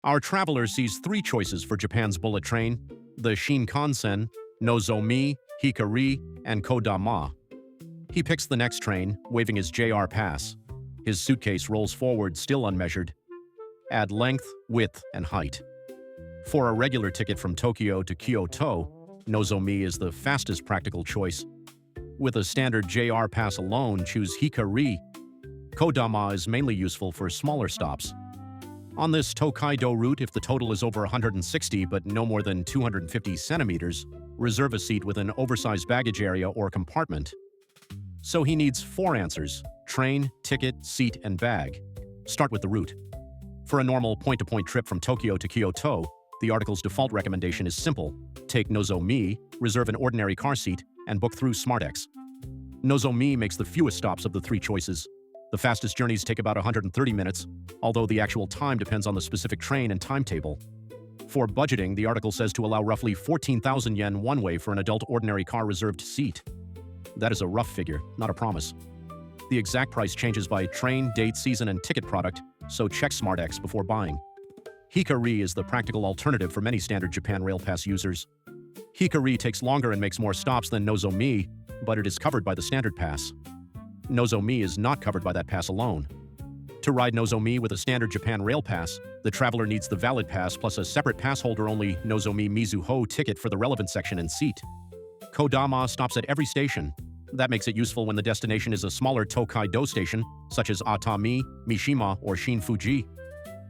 Our traveler sees three choices for Japan's bullet train: the Shinkansen, Nozomi, Hikari, and Kodama. He picks the next train, waving his JR pass. His suitcase rolls forward, still unmeasured. Add length, width, and height. For a regular ticket from Tokyo to Kyoto, Nozomi is the fastest practical choice. With a standard JR pass alone, choose Hikari. Kodama is mainly useful for smaller stops. On this Tokaido route, if the total is over 160 but no more than 250 centimeters, reserve a seat with an oversized baggage area or compartment. So he needs 4 answers: train, ticket, seat, and bag. Start with the route. For a normal point-to-point trip from Tokyo to Kyoto, the article's default recommendation is simple: take Nozomi, reserve an ordinary car seat, and book through SmartEX. Nozomi makes the fewest stops of the 3 choices. The fastest journeys take about 130 minutes, although the actual time depends on the specific train and timetable. For budgeting, the article says to allow roughly 14,000 yen one-way for an adult ordinary car reserved seat. That is a rough figure, not a promise. The exact price changes by train, date, season, and ticket product, so check SmartEX before buying. Hikari is the practical alternative for many standard Japan Rail Pass users. Hikari takes longer and makes more stops than Nozomi, but it is covered by the standard pass. Nozomi is not covered by that pass alone. To ride Nozomi with a standard Japan Rail Pass, the traveler needs the valid pass plus a separate pass holder-only Nozomi Mizuho ticket for the relevant section and seat. Kodama stops at every station. That makes it useful when the destination is a smaller Tokaido station, such as Atami, Mishima, or Shin-Fuji.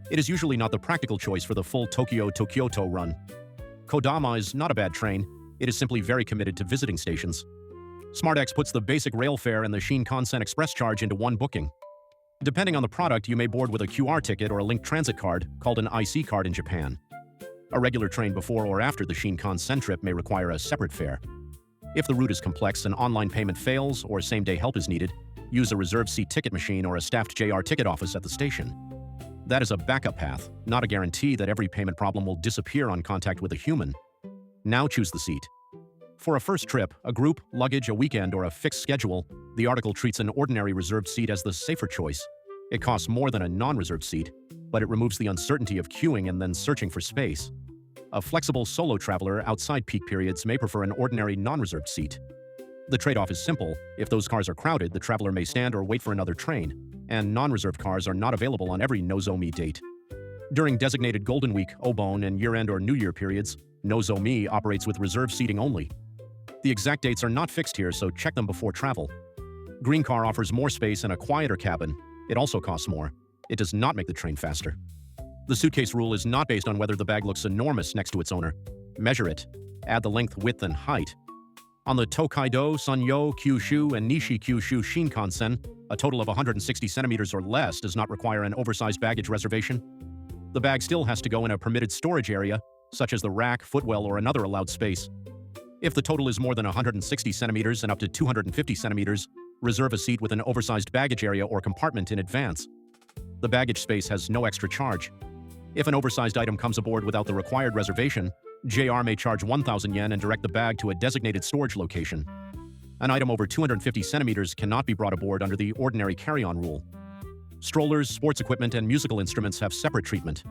It is usually not the practical choice for the full Tokyo-to-Kyoto run. Kodama is not a bad train, it is simply very committed to visiting stations. SmartEX puts the basic rail fare and the Shinkansen express charge into one booking. Depending on the product, you may board with a QR ticket or a linked transit card, called an IC card in Japan. A regular train before or after the Shinkansen trip may require a separate fare. If the route is complex and online payment fails or same-day help is needed, use a reserved seat ticket machine or a staffed JR ticket office at the station. That is a backup path, not a guarantee that every payment problem will disappear on contact with a human. Now choose the seat. For a first trip, a group, luggage, a weekend, or a fixed schedule, the article treats an ordinary reserved seat as the safer choice. It costs more than a non-reserved seat, but it removes the uncertainty of queuing and then searching for space. A flexible solo traveler outside peak periods may prefer an ordinary non-reserved seat. The trade-off is simple: if those cars are crowded, the traveler may stand or wait for another train, and non-reserved cars are not available on every Nozomi date. During designated Golden Week, Obon, and year-end or New Year periods, Nozomi operates with reserved seating only. The exact dates are not fixed here, so check them before travel. Green Car offers more space and a quieter cabin. It also costs more. It does not make the train faster. The suitcase rule is not based on whether the bag looks enormous next to its owner. Measure it. Add the length, width, and height. On the Tokaido, Sanyo, Kyushu, and Nishi Kyushu Shinkansen, a total of 160 centimeters or less does not require an oversized baggage reservation. The bag still has to go in a permitted storage area, such as the rack, footwell, or another allowed space. If the total is more than 160 centimeters and up to 250 centimeters, reserve a seat with an oversized baggage area or compartment in advance. The baggage space has no extra charge. If an oversized item comes aboard without the required reservation, JR may charge 1,000 yen and direct the bag to a designated storage location. An item over 250 centimeters cannot be brought aboard under the ordinary carry-on rule. Strollers, sports equipment, and musical instruments have separate treatment.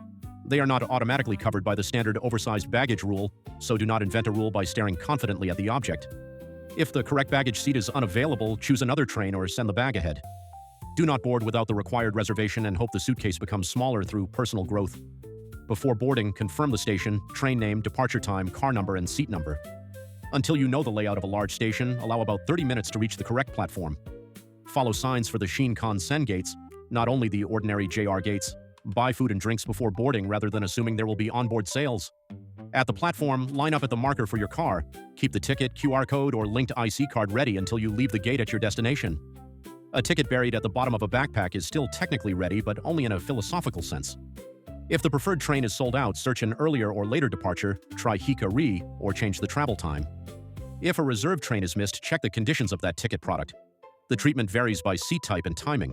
They are not automatically covered by the standard oversized baggage rule, so do not invent a rule by staring confidently at the object. If the correct baggage seat is unavailable, choose another train or send the bag ahead. Do not board without the required reservation and hope the suitcase becomes smaller through personal growth. Before boarding, confirm the station, train name, departure time, car number, and seat number. Until you know the layout of a large station, allow about 30 minutes to reach the correct platform. Follow signs for the Shinkansen gates, not only the ordinary JR gates. Buy food and drinks before boarding rather than assuming there will be onboard sales. At the platform, line up at the marker for your car. Keep the ticket, QR code, or linked IC card ready until you leave the gate at your destination. A ticket buried at the bottom of a backpack is still technically ready, but only in a philosophical sense. If the preferred train is sold out, search an earlier or later departure, try Hikari, or change the travel time. If a reserved train is missed, check the conditions of that ticket product. The treatment varies by seat type and timing.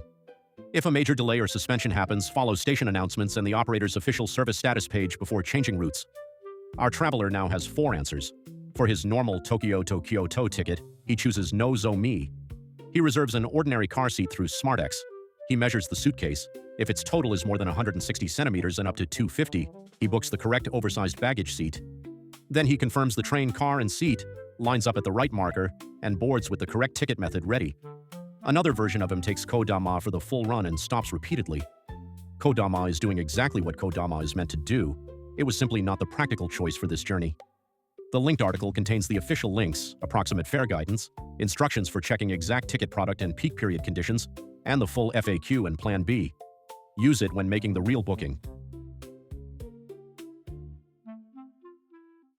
If a major delay or suspension happens, follow station announcements and the operator's official service status page before changing routes. Our traveler now has 4 answers. For his normal Tokyo-to-Kyoto ticket, he chooses Nozomi. He reserves an ordinary car seat through SmartEX. He measures the suitcase. If its total is more than 160 centimeters and up to 250, he books the correct oversized baggage seat. Then he confirms the train car and seat, lines up at the right marker, and boards with the correct ticket method ready. Another version of him takes Kodama for the full run and stops repeatedly. Kodama is doing exactly what Kodama is meant to do. It was simply not the practical choice for this journey. The linked article contains the official links, approximate fare guidance, instructions for checking exact ticket product and peak period conditions, and the full FAQ and Plan B. Use it when making the real booking.